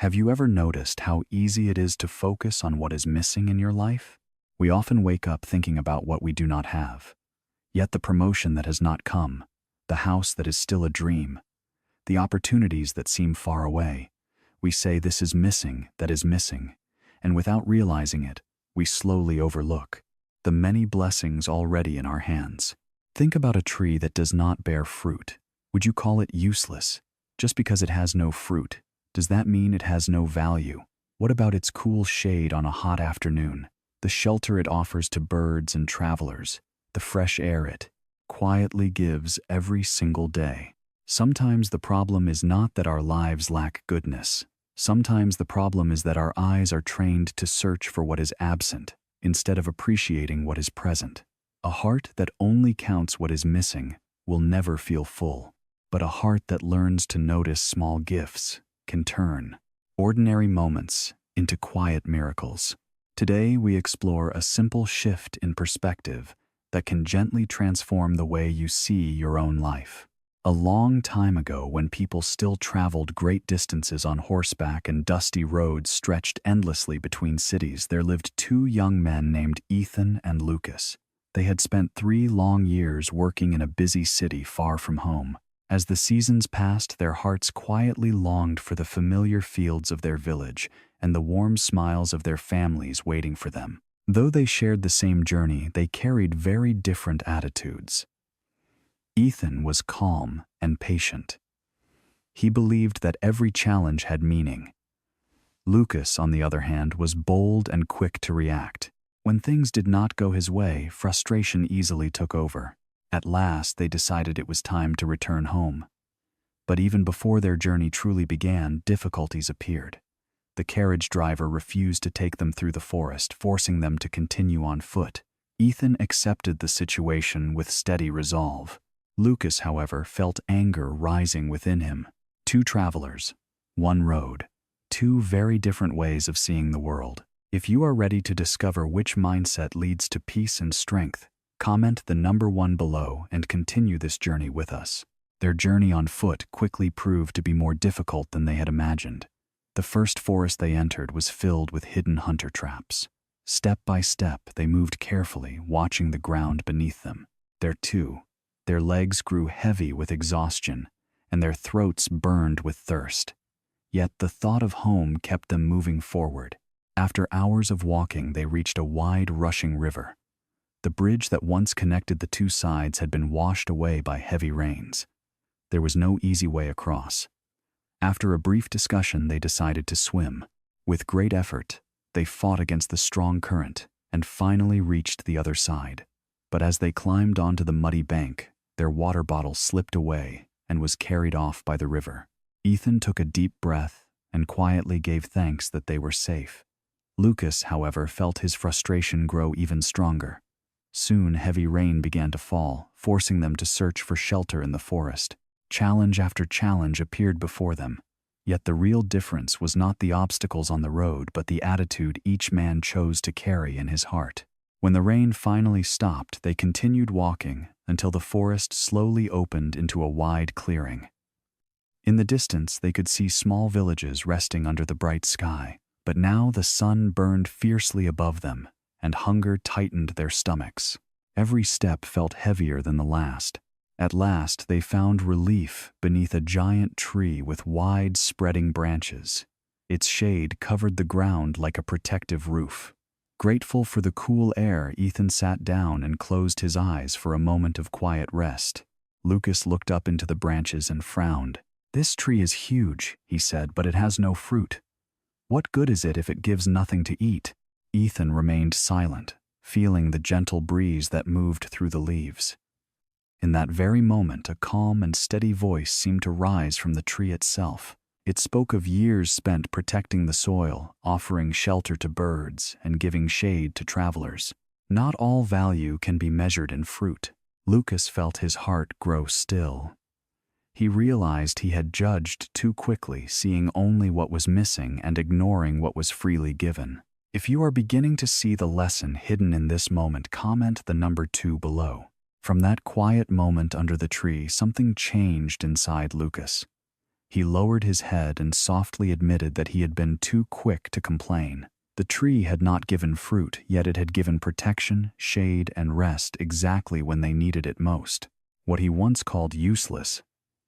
Have you ever noticed how easy it is to focus on what is missing in your life? We often wake up thinking about what we do not have. Yet the promotion that has not come, the house that is still a dream, the opportunities that seem far away, we say this is missing, that is missing, and without realizing it, we slowly overlook the many blessings already in our hands. Think about a tree that does not bear fruit. Would you call it useless? Just because it has no fruit, does that mean it has no value? What about its cool shade on a hot afternoon, the shelter it offers to birds and travelers, the fresh air it quietly gives every single day? Sometimes the problem is not that our lives lack goodness. Sometimes the problem is that our eyes are trained to search for what is absent instead of appreciating what is present. A heart that only counts what is missing will never feel full, but a heart that learns to notice small gifts can turn ordinary moments into quiet miracles. Today we explore a simple shift in perspective that can gently transform the way you see your own life. A long time ago, when people still traveled great distances on horseback and dusty roads stretched endlessly between cities, there lived two young men named Ethan and Lucas. They had spent 3 long years working in a busy city far from home. As the seasons passed, their hearts quietly longed for the familiar fields of their village and the warm smiles of their families waiting for them. Though they shared the same journey, they carried very different attitudes. Ethan was calm and patient. He believed that every challenge had meaning. Lucas, on the other hand, was bold and quick to react. When things did not go his way, frustration easily took over. At last, they decided it was time to return home. But even before their journey truly began, difficulties appeared. The carriage driver refused to take them through the forest, forcing them to continue on foot. Ethan accepted the situation with steady resolve. Lucas, however, felt anger rising within him. 2 travelers, 1 road, 2 very different ways of seeing the world. If you are ready to discover which mindset leads to peace and strength, comment the number 1 below and continue this journey with us. Their journey on foot quickly proved to be more difficult than they had imagined. The first forest they entered was filled with hidden hunter traps. Step by step, they moved carefully, watching the ground beneath them. Their legs grew heavy with exhaustion, and their throats burned with thirst. Yet the thought of home kept them moving forward. After hours of walking, they reached a wide, rushing river. The bridge that once connected the 2 sides had been washed away by heavy rains. There was no easy way across. After a brief discussion, they decided to swim. With great effort, they fought against the strong current and finally reached the other side. But as they climbed onto the muddy bank, their water bottle slipped away and was carried off by the river. Ethan took a deep breath and quietly gave thanks that they were safe. Lucas, however, felt his frustration grow even stronger. Soon heavy rain began to fall, forcing them to search for shelter in the forest. Challenge after challenge appeared before them. Yet the real difference was not the obstacles on the road, but the attitude each man chose to carry in his heart. When the rain finally stopped, they continued walking until the forest slowly opened into a wide clearing. In the distance, they could see small villages resting under the bright sky, but now the sun burned fiercely above them, and hunger tightened their stomachs. Every step felt heavier than the last. At last, they found relief beneath a giant tree with wide, spreading branches. Its shade covered the ground like a protective roof. Grateful for the cool air, Ethan sat down and closed his eyes for a moment of quiet rest. Lucas looked up into the branches and frowned. "This tree is huge," he said, "but it has no fruit. What good is it if it gives nothing to eat?" Ethan remained silent, feeling the gentle breeze that moved through the leaves. In that very moment, a calm and steady voice seemed to rise from the tree itself. It spoke of years spent protecting the soil, offering shelter to birds, and giving shade to travelers. Not all value can be measured in fruit. Lucas felt his heart grow still. He realized he had judged too quickly, seeing only what was missing and ignoring what was freely given. If you are beginning to see the lesson hidden in this moment, comment the number 2 below. From that quiet moment under the tree, something changed inside Lucas. He lowered his head and softly admitted that he had been too quick to complain. The tree had not given fruit, yet it had given protection, shade, and rest exactly when they needed it most. What he once called useless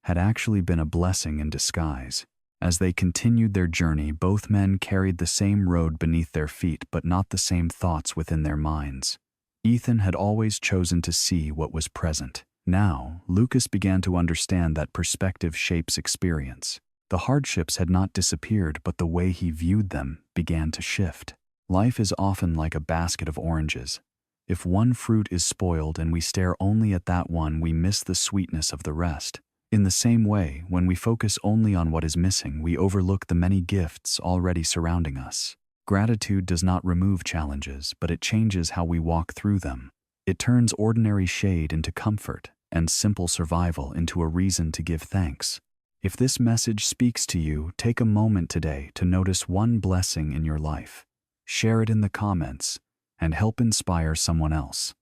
had actually been a blessing in disguise. As they continued their journey, both men carried the same road beneath their feet, but not the same thoughts within their minds. Ethan had always chosen to see what was present. Now, Lucas began to understand that perspective shapes experience. The hardships had not disappeared, but the way he viewed them began to shift. Life is often like a basket of oranges. If one fruit is spoiled and we stare only at that one, we miss the sweetness of the rest. In the same way, when we focus only on what is missing, we overlook the many gifts already surrounding us. Gratitude does not remove challenges, but it changes how we walk through them. It turns ordinary shade into comfort and simple survival into a reason to give thanks. If this message speaks to you, take a moment today to notice one blessing in your life. Share it in the comments and help inspire someone else.